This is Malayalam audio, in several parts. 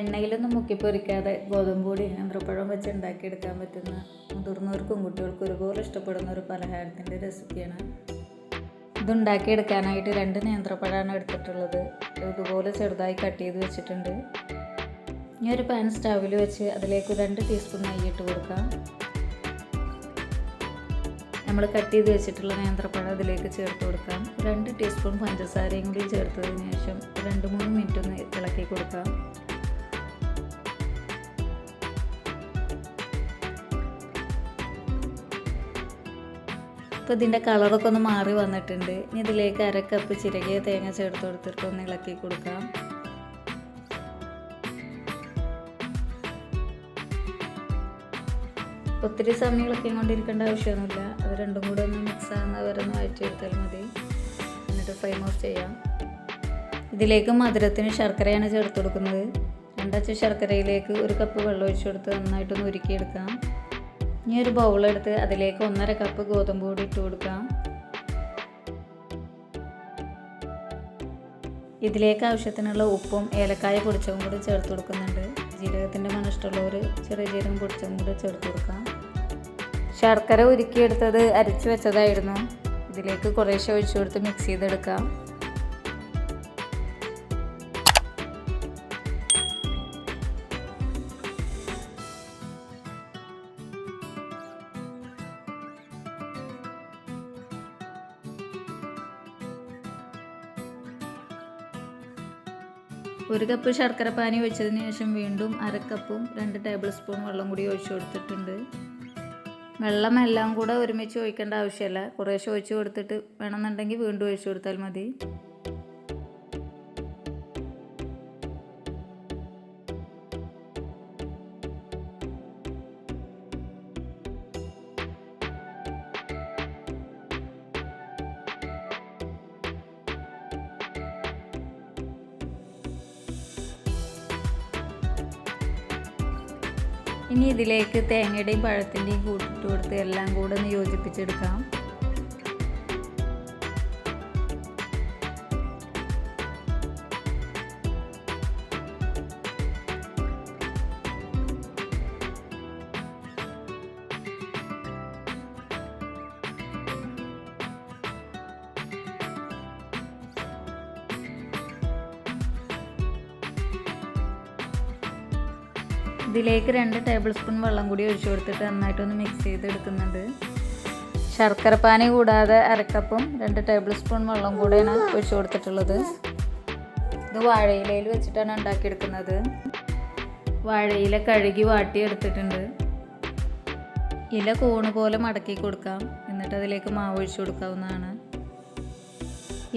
എണ്ണയിലൊന്നും മുക്കിപ്പൊരിക്കാതെ ഗോതമ്പ് പൊടി നേന്ത്രപ്പഴം വെച്ച് ഉണ്ടാക്കിയെടുക്കാൻ പറ്റുന്ന മുതിർന്നവർക്കും കുട്ടികൾക്കും ഒരുപോലെ ഇഷ്ടപ്പെടുന്ന ഒരു പലഹാരത്തിൻ്റെ റെസിപ്പിയാണ്. ഇതുണ്ടാക്കിയെടുക്കാനായിട്ട് 2 നേന്ത്രപ്പഴമാണ് എടുത്തിട്ടുള്ളത്. ഇതുപോലെ ചെറുതായി കട്ട് ചെയ്ത് വെച്ചിട്ടുണ്ട്. ഇനി ഒരു പാൻ സ്റ്റൗവിൽ വെച്ച് അതിലേക്ക് 2 ടീസ്പൂൺ നെയ്യ് ഇട്ട് കൊടുക്കാം. നമ്മൾ കട്ട് ചെയ്ത് വെച്ചിട്ടുള്ള നേന്ത്രപ്പഴം അതിലേക്ക് ചേർത്ത് കൊടുക്കാം. 2 ടീസ്പൂൺ പഞ്ചസാരയും കൂടി ചേർത്തതിന് ശേഷം 2-3 മിനിറ്റ് ഒന്ന് ഇളക്കി കൊടുക്കാം. ഇപ്പോൾ ഇതിൻ്റെ കളറൊക്കെ ഒന്ന് മാറി വന്നിട്ടുണ്ട്. ഇനി ഇതിലേക്ക് 1/2 കപ്പ് ചിരകിയ തേങ്ങ ചേർത്ത് കൊടുത്തിട്ട് ഒന്ന് ഇളക്കി കൊടുക്കാം. ഒത്തിരി സമയം ഇളക്കി കൊണ്ടിരിക്കേണ്ട ആവശ്യമൊന്നുമില്ല. അത് രണ്ടും കൂടെ ഒന്ന് മിക്സ് ആകുന്നവരെ ഒന്ന് വഴറ്റിയെടുത്താൽ മതി. എന്നിട്ട് ഫ്ലെയിം ഓഫ് ചെയ്യാം. ഇതിലേക്ക് മധുരത്തിന് ശർക്കരയാണ് ചേർത്ത് കൊടുക്കുന്നത്. 2 അച്ച് ശർക്കരയിലേക്ക് 1 കപ്പ് വെള്ളം ഒഴിച്ചു കൊടുത്ത് നന്നായിട്ടൊന്ന് ഉരുക്കിയെടുക്കാം. ഇനി ഒരു ബൗളെടുത്ത് അതിലേക്ക് 1/2 കപ്പ് ഗോതമ്പ് പൊടി ഇട്ട് കൊടുക്കാം. ഇതിലേക്ക് ആവശ്യത്തിനുള്ള ഉപ്പും ഏലക്കായ പൊടിച്ചതും കൂടി ചേർത്ത് കൊടുക്കുന്നുണ്ട്. ജീരകത്തിൻ്റെ മണം ഇഷ്ടമുള്ളവർ ചെറിയ ജീരകം പൊടിച്ചതും കൂടി ചേർത്ത് കൊടുക്കാം. ശർക്കര ഉരുക്കിയെടുത്തത് അരച്ച് വെച്ചതായിരുന്നു. ഇതിലേക്ക് കുറേശ്ശെ ഒഴിച്ചു കൊടുത്ത് മിക്സ് ചെയ്തെടുക്കാം. ഒരു കപ്പ് ശർക്കര പാനി ഒഴിച്ചതിന് ശേഷം വീണ്ടും 1/2 കപ്പും 2 ടേബിൾ സ്പൂൺ വെള്ളം കൂടി ഒഴിച്ചു കൊടുത്തിട്ടുണ്ട്. വെള്ളം എല്ലാം കൂടെ ഒരുമിച്ച് ഒഴിക്കേണ്ട ആവശ്യമില്ല. കുറേശ്ശെ ഒഴിച്ച് കൊടുത്തിട്ട് വേണമെന്നുണ്ടെങ്കിൽ വീണ്ടും ഒഴിച്ചു കൊടുത്താൽ മതി. ഇനി ഇതിലേക്ക് തേങ്ങയുടെയും പഴത്തിൻ്റെയും കൂട്ടിട്ട് കൊടുത്ത് എല്ലാം കൂടെ ഒന്ന് യോജിപ്പിച്ചെടുക്കാം. ഇതിലേക്ക് 2 ടേബിൾ സ്പൂൺ വെള്ളം കൂടി ഒഴിച്ചു കൊടുത്തിട്ട് നന്നായിട്ടൊന്ന് മിക്സ് ചെയ്തെടുക്കുന്നുണ്ട്. ശർക്കരപ്പാനി കൂടാതെ 1/2 കപ്പും 2 ടേബിൾ സ്പൂൺ വെള്ളം കൂടെയാണ് ഒഴിച്ചു കൊടുത്തിട്ടുള്ളത്. ഇത് വാഴയിലയിൽ വെച്ചിട്ടാണ് ഉണ്ടാക്കിയെടുക്കുന്നത്. വാഴയില കഴുകി വാട്ടിയെടുത്തിട്ടുണ്ട്. ഇല കൂണ് പോലെ മടക്കി കൊടുക്കാം. എന്നിട്ട് അതിലേക്ക് മാവ് ഒഴിച്ചു കൊടുക്കാവുന്നതാണ്.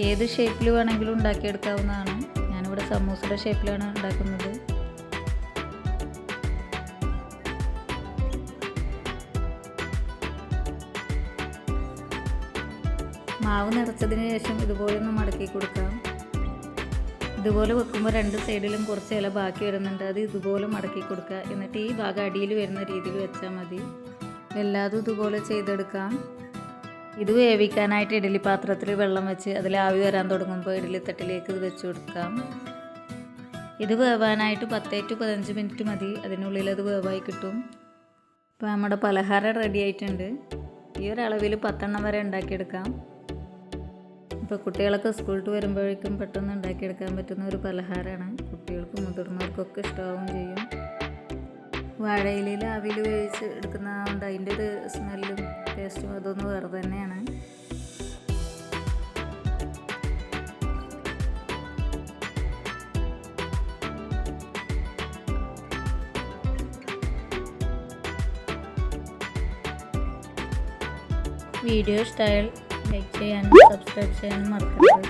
ഏത് ഷേപ്പിൽ വേണമെങ്കിലും ഉണ്ടാക്കിയെടുക്കാവുന്നതാണ്. ഞാനിവിടെ സമൂസയുടെ ഷേപ്പിലാണ് ഉണ്ടാക്കുന്നത്. മാവ് നിറച്ചതിന് ശേഷം ഇതുപോലെ ഒന്ന് മടക്കി കൊടുക്കാം. ഇതുപോലെ വെക്കുമ്പോൾ 2 സൈഡിലും കുറച്ച് ഇല ബാക്കി വരുന്നുണ്ട്. അത് ഇതുപോലെ മടക്കി കൊടുക്കുക. എന്നിട്ട് ഈ ഭാഗം അടിയിൽ വരുന്ന രീതിയിൽ വെച്ചാൽ മതി. എല്ലാതും ഇതുപോലെ ചെയ്തെടുക്കാം. ഇത് വേവിക്കാനായിട്ട് ഇഡ്ഡലി പാത്രത്തിൽ വെള്ളം വെച്ച് അതിൽ ആവി വരാൻ തുടങ്ങുമ്പോൾ ഇഡ്ഡലിത്തട്ടിലേക്ക് ഇത് വെച്ച് കൊടുക്കാം. ഇത് വേവാനായിട്ട് 10 to 15 മിനിറ്റ് മതി. അതിനുള്ളിൽ അത് വേവായി കിട്ടും. ഇപ്പോൾ നമ്മുടെ പലഹാരം റെഡി ആയിട്ടുണ്ട്. ഈ ഒരളവിൽ 10 എണ്ണം വരെ ഉണ്ടാക്കിയെടുക്കാം. ഇപ്പോൾ കുട്ടികളൊക്കെ സ്കൂൾ വിട്ട് വരുമ്പോഴേക്കും പെട്ടെന്ന് ഉണ്ടാക്കിയെടുക്കാൻ പറ്റുന്ന ഒരു പലഹാരമാണ്. കുട്ടികൾക്കും മുതിർന്നവർക്കൊക്കെ ഇഷ്ടമാവുകയും ചെയ്യും. വാഴയിലയിൽ ആവിയിൽ വേവിച്ച് എടുക്കുന്നതുകൊണ്ട് അതിൻ്റെ ഒരു സ്മെല്ലും ടേസ്റ്റും അതൊന്നും വേറെ തന്നെയാണ്. വീഡിയോ ഇഷ്ടമായാൽ ലൈക്ക് ചെയ്യാനും സബ്സ്ക്രൈബ് ചെയ്യാനും മറക്കരുത്.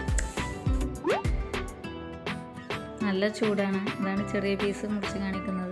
നല്ല ചൂടാണ്. അതാണ് ചെറിയ പീസ് മുറിച്ച് കാണിക്കുന്നത്.